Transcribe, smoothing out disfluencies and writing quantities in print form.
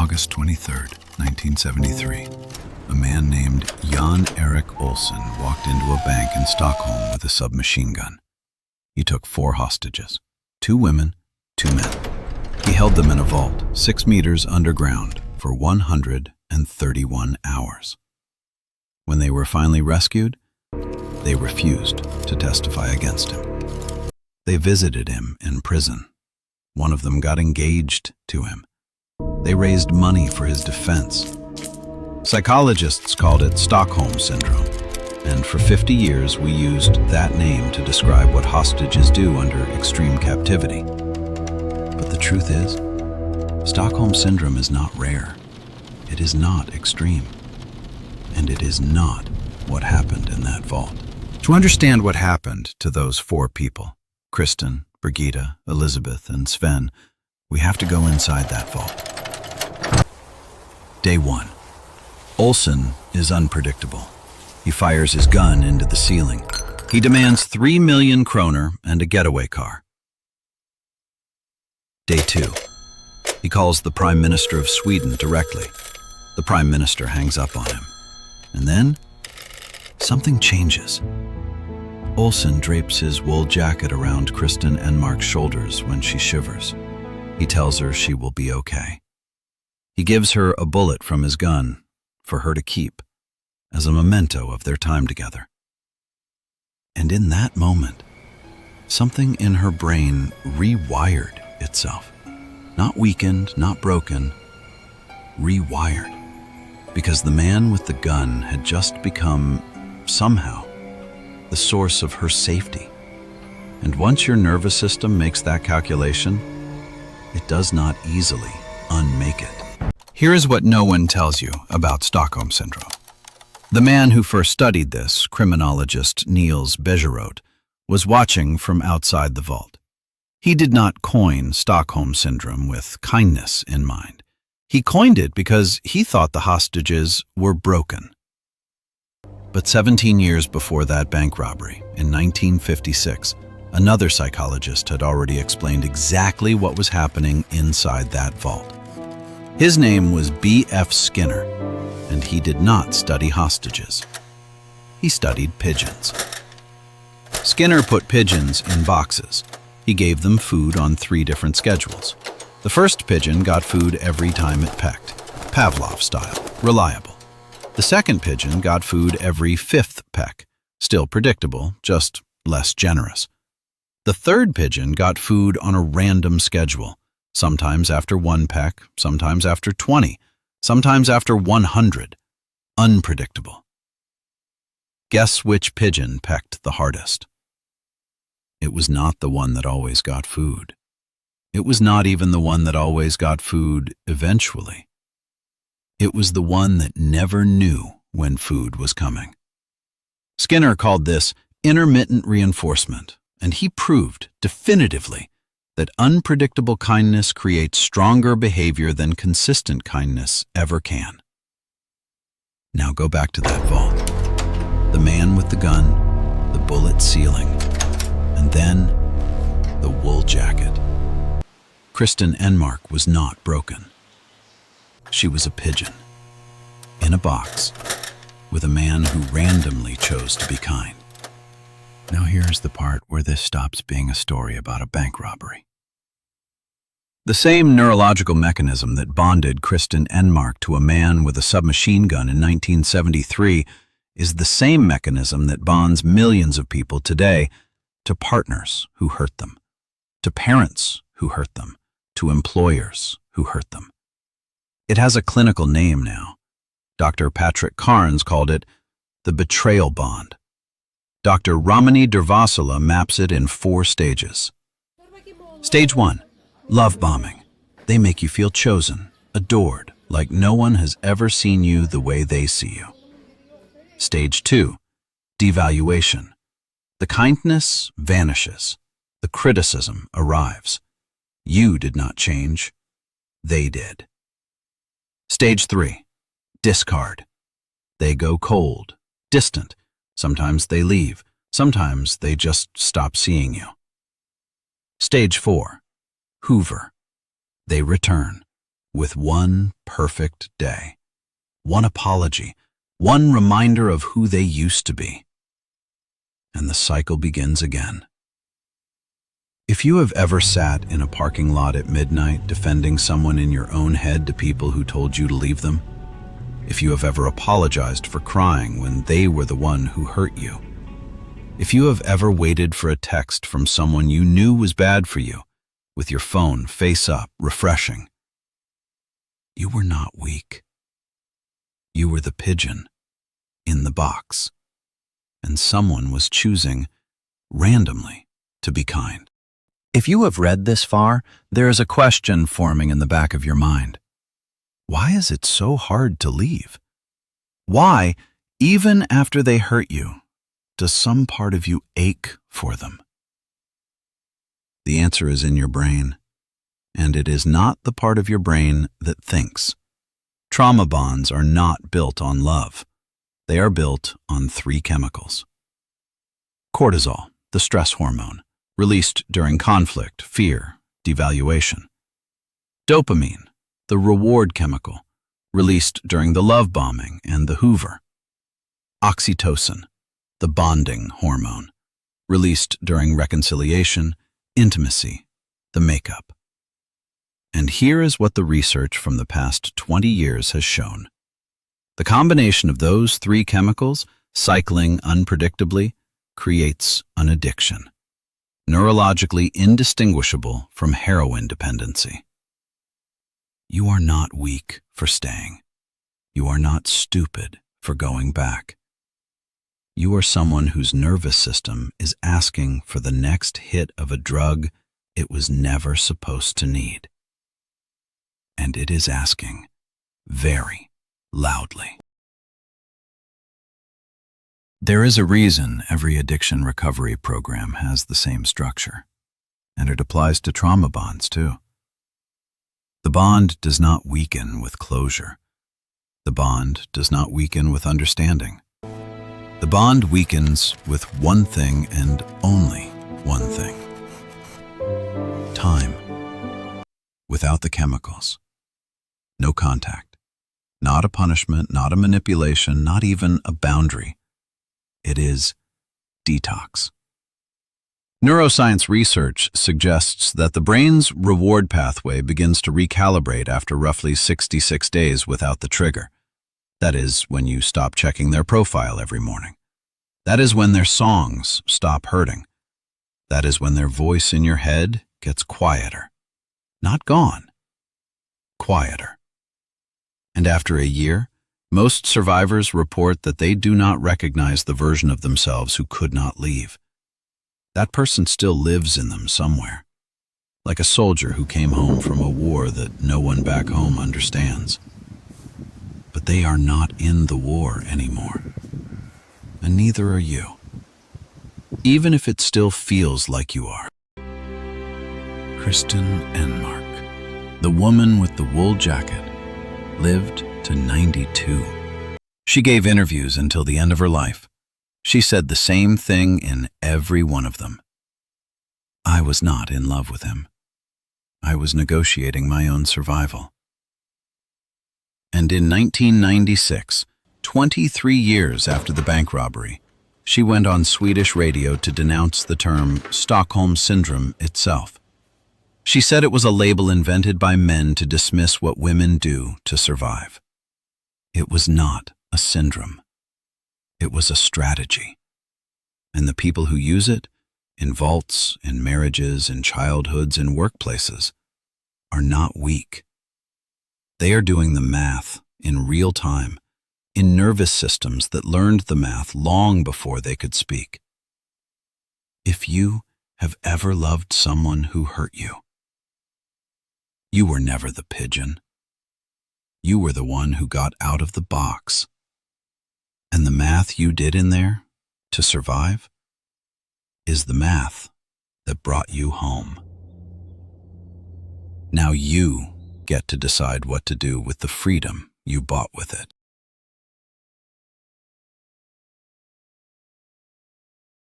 August 23, 1973, a man named Jan Erik Olsson walked into a bank in Stockholm with a submachine gun. He took 4 hostages, 2 women, 2 men. He held them in a vault 6 meters underground for 131 hours. When they were finally rescued, they refused to testify against him. They visited him in prison. One of them got engaged to him. They raised money for his defense. Psychologists called it Stockholm Syndrome, and for 50 years we used that name to describe what hostages do under extreme captivity. But the truth is, Stockholm Syndrome is not rare. It is not extreme. And it is not what happened in that vault. To understand what happened to those 4 people, Kristen, Birgitta, Elizabeth, and Sven, we have to go inside that vault. Day 1. Olsson is unpredictable. He fires his gun into the ceiling. He demands 3 million kroner and a getaway car. Day 2. He calls the Prime Minister of Sweden directly. The Prime Minister hangs up on him. And then, something changes. Olsson drapes his wool jacket around Kristen Enmark's shoulders when she shivers. He tells her she will be okay. He gives her a bullet from his gun for her to keep as a memento of their time together. And in that moment, something in her brain rewired itself. Not weakened, not broken, rewired. Because the man with the gun had just become, somehow, the source of her safety. And once your nervous system makes that calculation, it does not easily unmake it. Here is what no one tells you about Stockholm Syndrome. The man who first studied this, criminologist Niels Bejerot, was watching from outside the vault. He did not coin Stockholm Syndrome with kindness in mind. He coined it because he thought the hostages were broken. But 17 years before that bank robbery, in 1956, another psychologist had already explained exactly what was happening inside that vault. His name was B.F. Skinner, and he did not study hostages. He studied pigeons. Skinner put pigeons in boxes. He gave them food on 3 different schedules. The first pigeon got food every time it pecked, Pavlov style, reliable. The second pigeon got food every 5th peck, still predictable, just less generous. The third pigeon got food on a random schedule, sometimes after 1 peck, sometimes after 20, sometimes after 100, unpredictable. Guess which pigeon pecked the hardest? It was not the one that always got food. It was not even the one that always got food eventually. It was the one that never knew when food was coming. Skinner called this intermittent reinforcement, and he proved definitively that unpredictable kindness creates stronger behavior than consistent kindness ever can. Now go back to that vault. The man with the gun, the bullet ceiling, and then the wool jacket. Kristen Enmark was not broken. She was a pigeon, in a box, with a man who randomly chose to be kind. Now here's the part where this stops being a story about a bank robbery. The same neurological mechanism that bonded Kristen Enmark to a man with a submachine gun in 1973 is the same mechanism that bonds millions of people today to partners who hurt them, to parents who hurt them, to employers who hurt them. It has a clinical name now. Dr. Patrick Carnes called it the betrayal bond. Dr. Ramani Durvasula maps it in 4 stages. Stage 1, love bombing. They make you feel chosen, adored, like no one has ever seen you the way they see you. Stage 2, devaluation. The kindness vanishes. The criticism arrives. You did not change. They did. Stage 3, discard. They go cold, distant. Sometimes they leave. Sometimes they just stop seeing you. Stage 4, hoover. They return, with one perfect day, one apology, one reminder of who they used to be. And the cycle begins again. If you have ever sat in a parking lot at midnight defending someone in your own head to people who told you to leave them, if you have ever apologized for crying when they were the one who hurt you, if you have ever waited for a text from someone you knew was bad for you, with your phone face up, refreshing, you were not weak. You were the pigeon in the box, and someone was choosing randomly to be kind. If you have read this far, there is a question forming in the back of your mind. Why is it so hard to leave? Why, even after they hurt you, does some part of you ache for them? The answer is in your brain, and it is not the part of your brain that thinks. Trauma bonds are not built on love. They are built on 3 chemicals. Cortisol, the stress hormone, released during conflict, fear, devaluation. Dopamine, the reward chemical, released during the love bombing and the Hoover. Oxytocin, the bonding hormone, released during reconciliation, intimacy, the makeup. And here is what the research from the past 20 years has shown. The combination of those 3 chemicals, cycling unpredictably, creates an addiction, neurologically indistinguishable from heroin dependency. You are not weak for staying. You are not stupid for going back. You are someone whose nervous system is asking for the next hit of a drug it was never supposed to need. And it is asking very loudly. There is a reason every addiction recovery program has the same structure, and it applies to trauma bonds too. The bond does not weaken with closure. The bond does not weaken with understanding. The bond weakens with one thing and only one thing: time. Without the chemicals. No contact. Not a punishment, not a manipulation, not even a boundary. It is detox. Neuroscience research suggests that the brain's reward pathway begins to recalibrate after roughly 66 days without the trigger. That is when you stop checking their profile every morning. That is when their songs stop hurting. That is when their voice in your head gets quieter. Not gone. Quieter. And after a year, most survivors report that they do not recognize the version of themselves who could not leave. That person still lives in them somewhere, like a soldier who came home from a war that no one back home understands. But they are not in the war anymore, and neither are you, even if it still feels like you are. Kristen Enmark, the woman with the wool jacket, lived to 92. She gave interviews until the end of her life. She said the same thing in every one of them. I was not in love with him. I was negotiating my own survival. And in 1996, 23 years after the bank robbery, she went on Swedish radio to denounce the term Stockholm Syndrome itself. She said it was a label invented by men to dismiss what women do to survive. It was not a syndrome. It was a strategy. And the people who use it, in vaults, in marriages, in childhoods, in workplaces, are not weak. They are doing the math in real time, in nervous systems that learned the math long before they could speak. If you have ever loved someone who hurt you, you were never the pigeon. You were the one who got out of the box. And the math you did in there to survive is the math that brought you home. Now you get to decide what to do with the freedom you bought with it.